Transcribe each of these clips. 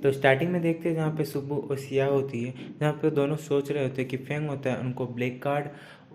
तो स्टार्टिंग में देखते हैं जहाँ पे सुबु और सिया होती है, जहाँ पे दोनों सोच रहे होते हैं कि फेंग होता है उनको ब्लैक कार्ड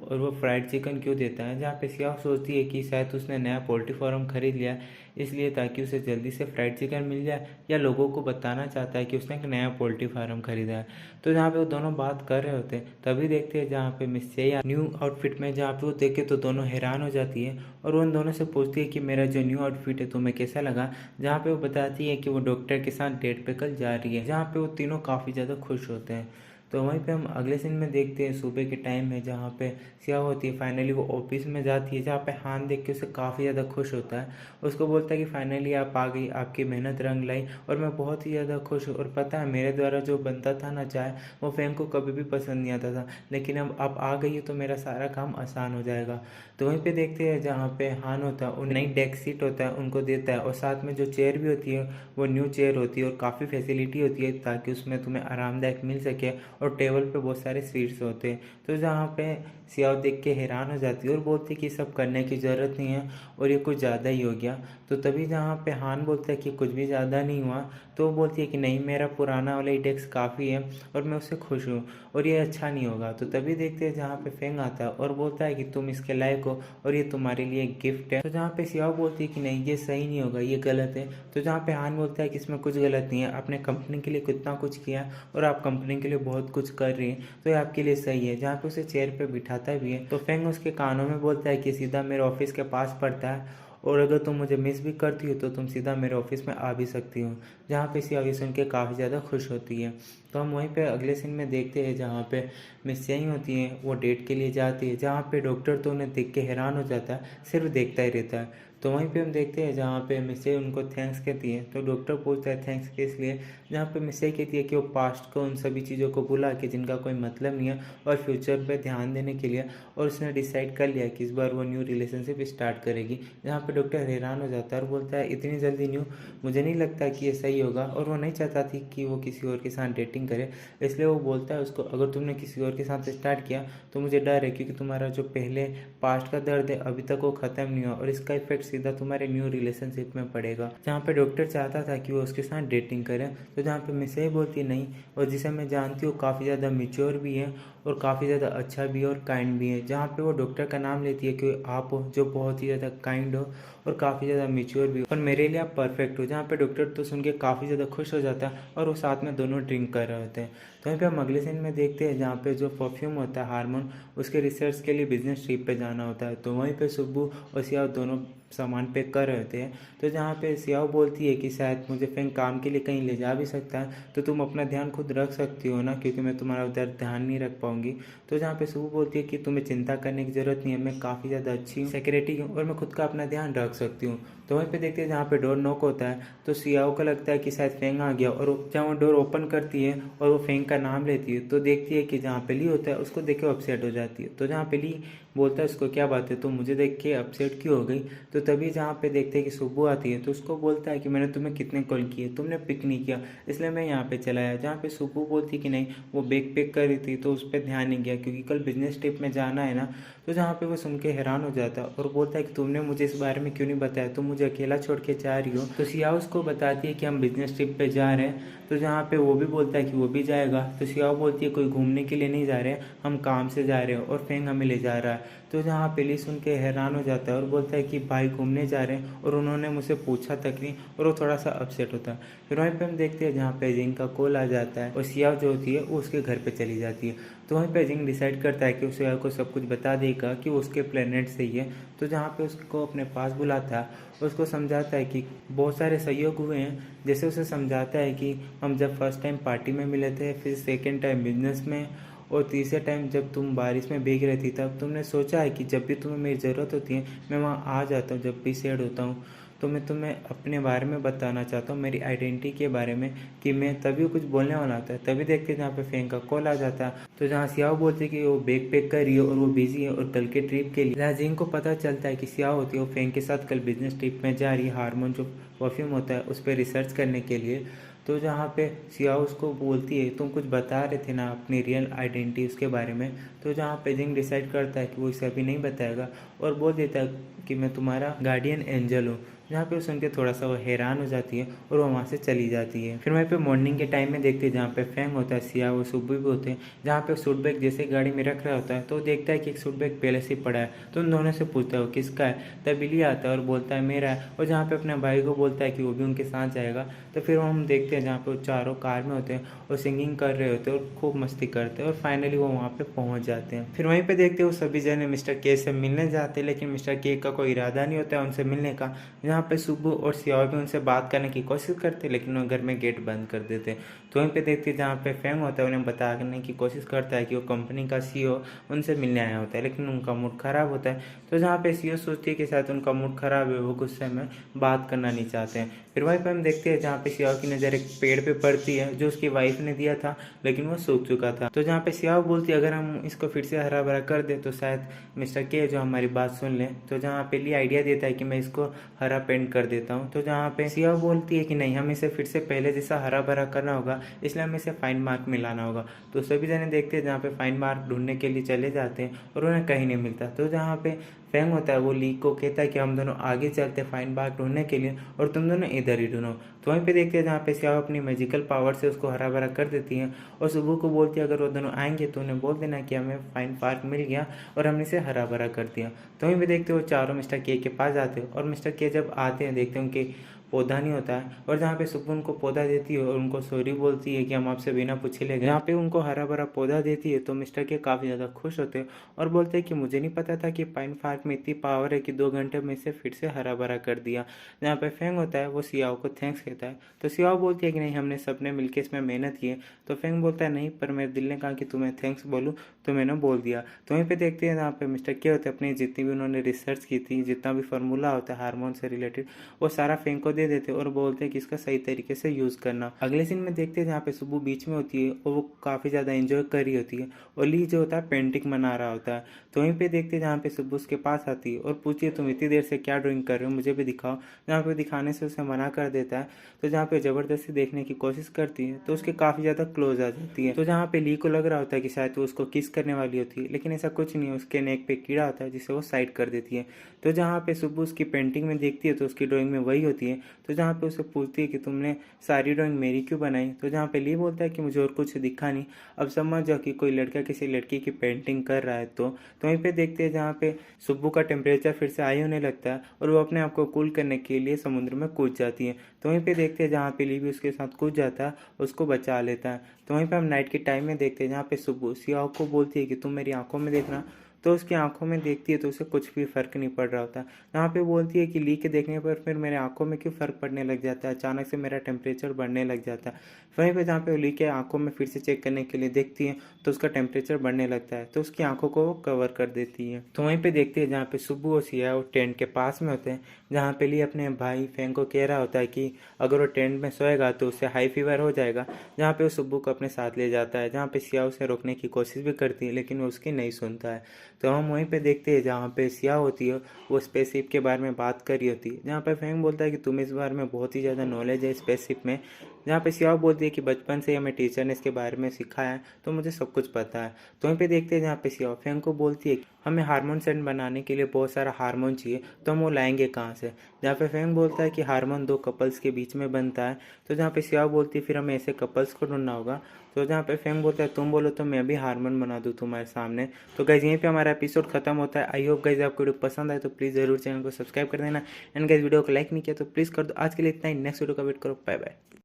और वो फ्राइड चिकन क्यों देता है। जहाँ पे सिया सोचती है कि शायद उसने नया पोल्ट्री फार्म खरीद लिया इसलिए, ताकि उसे जल्दी से फ्राइड चिकन मिल जाए, या लोगों को बताना चाहता है कि उसने एक नया पोल्ट्री फार्म खरीदा है। तो जहाँ पे वो दोनों बात कर रहे होते हैं तभी देखते हैं जहाँ पे मिस या न्यू आउटफिट में, जहाँ पे वो देखे तो दोनों हैरान हो जाती है और वो उन दोनों से पूछती है कि मेरा जो न्यू आउटफिट है तुम्हें कैसा लगा। जहाँ पे वो बताती है कि वो डॉक्टर के साथ डेट पे कल जा रही है, जहाँ पे वो तीनों काफ़ी ज़्यादा खुश होते हैं। तो वहीं पे हम अगले सीन में देखते हैं सुबह के टाइम है, जहाँ पे सिया होती है फाइनली वो ऑफिस में जाती है, जहाँ पे हान देख के उसे काफ़ी ज़्यादा खुश होता है। उसको बोलता है कि फाइनली आप आ गई, आपकी मेहनत रंग लाई और मैं बहुत ही ज़्यादा खुश हूँ। और पता है मेरे द्वारा जो बनता था ना चाय, वो फेंग को कभी भी पसंद नहीं आता था, लेकिन अब आप आ गई है तो मेरा सारा काम आसान हो जाएगा। तो वहीं पे देखते हैं जहाँ पे हान होता है उन नई डेस्क सीट होता है उनको देता है, और साथ में जो चेयर भी होती है वो न्यू चेयर होती है और काफ़ी फैसिलिटी होती है ताकि उसमें तुम्हें आरामदायक मिल सके, और टेबल पे बहुत सारे स्वीट्स होते हैं। तो जहाँ पे सियाओ देख के हैरान हो जाती है और बोलती है कि सब करने की ज़रूरत नहीं है और ये कुछ ज़्यादा ही हो गया। तो तभी जहाँ पे हान बोलता है कि कुछ भी ज़्यादा नहीं हुआ, तो वो बोलती है कि नहीं, मेरा पुराना वाला ही डेस्क काफ़ी है और मैं उससे खुश हूँ और ये अच्छा नहीं होगा। तो तभी देखते हैं जहाँ पे फेंग आता है और बोलता है कि तुम इसके लायक हो और ये तुम्हारे लिए एक गिफ्ट है। तो जहाँ पे सियाओ बोलती है कि नहीं, ये सही नहीं होगा, ये गलत है। तो जहाँ पे हान बोलता है कि इसमें कुछ गलत नहीं है, आपने कंपनी के लिए कितना कुछ किया और आप कंपनी के लिए बहुत कुछ कर रही हैं, तो ये आपके लिए सही है। जहाँ पे उसे चेयर पे बिठाता भी है तो फेंग उसके कानों में बोलता है कि सीधा मेरे ऑफिस के पास पड़ता है और अगर तुम मुझे मिस भी करती हो तो तुम सीधा मेरे ऑफिस में आ भी सकती हो। जहाँ पे सिया ये सुन के काफ़ी ज़्यादा खुश होती है। तो हम वहीं पे अगले सीन में देखते हैं जहाँ पे मिस यही होती हैं, वो डेट के लिए जाती है, जहाँ पे डॉक्टर तो उन्हें देख के हैरान हो जाता है, सिर्फ देखता ही रहता है। तो वहीं पे हम देखते हैं जहाँ पे मिसे उनको थैंक्स कहती है, तो डॉक्टर पूछता है थैंक्स किस लिए। जहाँ पे मिसे कहती है कि वो पास्ट को, उन सभी चीज़ों को भुला के जिनका कोई मतलब नहीं है, और फ्यूचर पे ध्यान देने के लिए, और उसने डिसाइड कर लिया कि इस बार वो न्यू रिलेशनशिप स्टार्ट करेगी। जहाँ पे डॉक्टर हैरान हो जाता है और बोलता है इतनी जल्दी न्यू, मुझे नहीं लगता कि ये सही होगा। और वो नहीं चाहता थी कि वो किसी और के साथ डेटिंग करे, इसलिए वो बोलता है उसको, अगर तुमने किसी और के साथ स्टार्ट किया तो मुझे डर है, क्योंकि तुम्हारा जो पहले पास्ट का दर्द है अभी तक वो ख़त्म नहीं हुआ और इसका इफेक्ट सीधा तुम्हारे न्यू रिलेशनशिप में पड़ेगा। जहाँ पे डॉक्टर चाहता था कि वो उसके साथ डेटिंग करे, तो जहाँ पे मिसे बोलती नहीं, और जिसे मैं जानती हूँ काफ़ी ज़्यादा मेच्योर भी है और काफ़ी ज़्यादा अच्छा भी है और काइंड भी है। जहाँ पे वो डॉक्टर का नाम लेती है कि आप हो जो बहुत ही ज़्यादा काइंड हो और काफ़ी ज़्यादा मेच्योर भी हो और मेरे लिए आप परफेक्ट हो। जहाँ पे डॉक्टर तो सुन के काफ़ी ज़्यादा खुश हो जाता है और वो साथ में दोनों ड्रिंक कर रहे होते हैं। तो वहीं पे हम अगले सीन में देखते हैं जहाँ पे जो परफ्यूम होता है हार्मोन, उसके रिसर्च के लिए बिजनेस ट्रिप पे जाना होता है। तो वहीं पे सुब्बू और सियाओ दोनों सामान पैक कर रहे होते हैं। तो जहाँ पे सियाओ बोलती है कि शायद मुझे फेंग काम के लिए कहीं ले जा भी सकता है, तो तुम अपना ध्यान खुद रख सकती हो ना, क्योंकि मैं तुम्हारा उधर ध्यान नहीं रख पाऊंगी। तो जहाँ पे सुबह बोलती है कि तुम्हें चिंता करने की ज़रूरत नहीं है, मैं काफ़ी ज़्यादा अच्छी सिक्योरिटी हूँ और मैं खुद का अपना ध्यान रख सकती हूँ। तो वहीं पे देखते हैं जहाँ पे डोर नॉक होता है, तो सियाओ को लगता है कि शायद फेंग आ गया, और जहाँ वो डोर ओपन करती है और वो फेंग का नाम लेती है, तो देखती है कि जहाँ पे ली होता है उसको देख के अपसेट हो जाती है। तो जहाँ पे ली बोलता है उसको क्या बात है, तो मुझे देख के अपसेट क्यों हो गई। तो तभी जहाँ पे देखते हैं कि सुब्बू आती है, तो उसको बोलता है कि मैंने तुम्हें कितने कॉल किए, तुमने पिक नहीं किया, इसलिए मैं यहाँ पे चला आया। जहाँ पे सुब्बू बोलती कि नहीं, वो बैग पैक कर रही थी तो उस पर ध्यान नहीं गया क्योंकि कल बिजनेस ट्रिप में जाना है ना। तो जहाँ पे वो सुन के हैरान हो जाता है और बोलता है कि तुमने मुझे इस बारे में क्यों नहीं बताया, तुम मुझे अकेला छोड़ के जा रही हो। तो सियाओ उसको बताती है कि हम बिजनेस ट्रिप पे जा रहे हैं। तो जहाँ पे वो भी बोलता है कि वो भी जाएगा। तो सियाओ बोलती है कोई घूमने के लिए नहीं जा रहे हैं, हम काम से जा रहे हैं और फेंग हमें ले जा रहा है। तो जहाँ पे ली सुन के हैरान हो जाता है और बोलता है कि भाई घूमने जा रहे हैं और उन्होंने मुझसे पूछा तक नहीं, और वो थोड़ा सा अपसेट होता है। फिर वहीं पे हम देखते हैं जहाँ पे जिंग का कॉल आ जाता है और सियाओ जो होती है वो उसके घर पे चली जाती है। तो वहीं पे जिंग डिसाइड करता है कि उसे को सब कुछ बता देगा कि वो उसके प्लेनेट से ही है। तो जहाँ पे उसको अपने पास बुलाता है, उसको समझाता है कि बहुत सारे सहयोग हुए हैं। जैसे उसे समझाता है कि हम जब फर्स्ट टाइम पार्टी में मिले थे, फिर सेकेंड टाइम बिजनेस में, और तीसरे टाइम जब तुम बारिश में भीग रही थी, तब तुमने सोचा है कि जब भी तुम्हें मेरी ज़रूरत होती है मैं वहाँ आ जाता हूँ, जब भी सैड होता हूँ। तो मैं तुम्हें अपने बारे में बताना चाहता हूँ, मेरी आइडेंटिटी के बारे में, कि मैं तभी कुछ बोलने वाला था। तभी देखते जहाँ पे फेंग का कॉल आ जाता है। तो जहाँ सियाओ बोलती कि वो बैग पैक कर रही है और वो बिजी है और कल के ट्रिप के लिए, जहाँ जिंग को पता चलता है कि सियाओ होती है वो फेंग के साथ कल बिजनेस ट्रिप में जा रही है, हार्मोन जो परफ्यूम होता है उस पर रिसर्च करने के लिए। तो जहाँ पे सियाओ उसको बोलती है तुम कुछ बता रहे थे ना अपनी रियल आइडेंटिटी उसके बारे में। तो जहाँ पे जिंग डिसाइड करता है कि वो इसे अभी नहीं बताएगा और बोल देता है कि मैं तुम्हारा गार्डियन एंजल हूँ। जहाँ पे वो सुन के थोड़ा सा वो हैरान हो जाती है और वो वहाँ से चली जाती है। फिर वहीं पे मॉर्निंग के टाइम में देखते हैं जहाँ पे फेंग होता है, सिया और सुब्बू भी होते हैं, जहाँ पे सूट बैग जैसे गाड़ी में रख रहा होता है तो देखता है कि एक सूट बैग पहले से ही पड़ा है। तो उन दोनों से पूछता है वो किसका है, तब बिल्ली आता है और बोलता है मेरा है, और जहाँ पे अपने भाई को बोलता है कि वो भी उनके साथ जाएगा। तो फिर हम देखते हैं जहाँ पे वो चारों कार में होते हैं और सिंगिंग कर रहे होते हैं और खूब मस्ती करते हैं और फाइनली वो वहाँ पे पहुँच जाते हैं। फिर वहीं पे देखते हैं वो सभी जने मिस्टर के से मिलने जाते हैं, लेकिन मिस्टर के का कोई इरादा नहीं होता है उनसे मिलने का। जहाँ पे सुब्बू और सियाओ भी उनसे बात करने की कोशिश करते लेकिन वो घर में गेट बंद कर देते। तो वहीं पे देखते हैं जहाँ पे फेंग होता है उन्हें बताने की कोशिश करता है कि वो कंपनी का सीईओ उनसे मिलने आया होता है, लेकिन उनका मूड खराब होता है। तो जहाँ पे सीईओ सोचती है कि शायद उनका मूड खराब है, वो गुस्से में बात करना नहीं चाहते हैं। फिर वहीं पे हम देखते हैं जहाँ पे सियाओ की नज़र एक पेड़ पे पड़ती है जो उसकी वाइफ ने दिया था, लेकिन वो सूख चुका था। तो जहाँ पे सियाओ बोलती है अगर हम इसको फिर से हरा भरा कर दे तो शायद मिस्टर के जो हमारी बात सुन लें। तो जहाँ पे ली आइडिया देता है कि मैं इसको हरा पेंट कर देता हूँ। तो जहाँ पे सियाओ बोलती है कि नहीं, हम इसे फिर से पहले जैसा हरा भरा करना होगा, इसलिए हमें इसे फाइन मार्क मिलाना होगा। तो सभी जने देखते हैं जहाँ पे फाइन मार्क ढूंढने के लिए चले जाते हैं और उन्हें कहीं नहीं मिलता। तो जहाँ पे फेंग होता है वो ली को कहता है कि हम दोनों आगे चलते हैं फाइन मार्क ढूंढने के लिए और तुम दोनों इधर ही ढूंढो। तो वहीं पे देखते हैं जहाँ पे सियाओ अपनी मैजिकल पावर से उसको हरा भरा कर देती हैं और सुबह को बोलती है अगर वो दोनों आएंगे तो उन्हें बोल देना कि हमें फाइन पार्क मिल गया और हमने इसे हरा भरा कर दिया। तो वहीं पे देखते हो चारों मिस्टर के पास जाते हैं और मिस्टर के जब आते हैं देखते हैं उनके पौधा नहीं होता है, और जहाँ पे सुब्बू उनको पौधा देती है और उनको सॉरी बोलती है कि हम आपसे बिना पूछे ले गए। यहाँ पे उनको हरा भरा पौधा देती है तो मिस्टर के काफ़ी ज़्यादा खुश होते हैं और बोलते हैं कि मुझे नहीं पता था कि पाइन पार्क में इतनी पावर है कि 2 घंटे में इसे फिर से हरा भरा कर दिया। जहाँ पे फेंग होता है वो सियाओ को थैंक्स कहता है। तो सियाओ बोलती है कि नहीं, हमने सबने मिलकर इसमें मेहनत की है। तो फेंग बोलता है नहीं, पर मेरे दिल ने कहा कि तुम्हें थैंक्स बोलूँ तो मैंने बोल दिया। तो वहीं पे देखते हैं जहाँ पे मिस्टर के होते हैं अपनी जितनी भी उन्होंने रिसर्च की थी, जितना भी फार्मूला होता है हार्मोन से रिलेटेड, वो सारा फेंग को दे देते और बोलते हैं कि इसका सही तरीके से यूज़ करना। अगले सीन में देखते हैं जहाँ पे सुब्बू बीच में होती है और वो काफ़ी ज़्यादा एंजॉय कर रही होती है और ली जो होता है पेंटिंग बना रहा होता है। तो वहीं पे देखते हैं जहाँ पे सुब्बू उसके पास आती है और पूछती है तुम इतनी देर से क्या ड्राइंग कर रहे हो, मुझे भी दिखाओ। जहाँ पे दिखाने से उसे मना कर देता है। तो जहाँ पे ज़बरदस्ती देखने की कोशिश करती है तो उसके काफ़ी ज़्यादा क्लोज आ जाती है। तो जहाँ पे ली को लग रहा होता है कि शायद वो उसको किस करने वाली होती है, लेकिन ऐसा कुछ नहीं है, उसके नेक पे कीड़ा होता है जिसे वो साइड कर देती है। तो जहाँ पे सुब्बू उसकी पेंटिंग में देखती है तो उसकी ड्राइंग में वही होती है। तो जहाँ पे उसे पूछती है कि तुमने सारी ड्राइंग मेरी क्यों बनाई। तो जहाँ पे ली बोलता है कि मुझे और कुछ दिखा नहीं, अब समझ जाओ कि कोई लड़का किसी लड़की की पेंटिंग कर रहा है। तो वहीं पे देखते हैं जहाँ पे सुब्बू का टेम्परेचर फिर से हाई होने लगता है और वो अपने आप को कूल करने के लिए समुद्र में कूद जाती है। तो वहीं पे देखते हैं जहाँ पे ली भी उसके साथ कूद जाता है, उसको बचा लेता है। तो वहीं पे हम नाइट के टाइम में देखते हैं जहाँ पे सुब्बू सियाओ को बोलती है कि तुम मेरी आंखों में देखना। तो उसकी आंखों में देखती है तो उसे कुछ भी फर्क नहीं पड़ रहा होता। यहाँ पे बोलती है कि ली के देखने पर फिर मेरे आंखों में क्यों फर्क पड़ने लग जाता है, अचानक से मेरा टेम्परेचर बढ़ने लग जाता है। वहीं पे जहाँ पे ली के आंखों में फिर से चेक करने के लिए देखती है तो उसका टेम्परेचर बढ़ने लगता है, तो उसकी आंखों को वो कवर कर देती है। तो वहीं पे देखती है जहाँ पे सुब्बू और सिया वो टेंट के पास में होते हैं, जहाँ पे ली अपने भाई फेंग को कह रहा होता है कि अगर वो टेंट में सोएगा तो उससे हाई फीवर हो जाएगा। जहाँ पे वो सुब्बू को अपने साथ ले जाता है, जहाँ पे सिया उसे रोकने की कोशिश भी करती है लेकिन वो उसकी नहीं सुनता है। तो हम वहीं पे देखते हैं जहाँ पे सिया होती है वो स्पेसशिप के बारे में बात कर रही होती है, जहाँ पे फेंग बोलता है कि तुम्हें इस बारे में बहुत ही ज़्यादा नॉलेज है स्पेसशिप में। जहाँ पे सिया बोलती है कि बचपन से हमें टीचर ने इसके बारे में सिखाया है तो मुझे सब कुछ पता है। तो वहीं पे देखते हैं जहाँ पे सिया फेंग को बोलती है कि हमें हार्मोन सेंट बनाने के लिए बहुत सारा हार्मोन चाहिए, तो हम वो लाएंगे कहाँ से। जहाँ पे फेंग बोलता है कि हार्मोन 2 कपल्स के बीच में बनता है। तो जहाँ पे सिया बोलती है फिर हमें ऐसे कपल्स को ढूंढना होगा। तो जहाँ पे फेंग बोलता है तुम बोलो तो मैं भी हार्मोन बना दूँ तुम्हारे सामने। तो गाइज यहीं पे हमारा एपिसोड खत्म होता है। आई होप गाइज आपको वीडियो पसंद आए तो प्लीज़ ज़रूर चैनल को सब्सक्राइब कर देना, एंड गाइज वीडियो को लाइक नहीं किया तो प्लीज़ कर दो। आज के लिए इतना ही, नेक्स्ट वीडियो का वेट करो। Bye bye.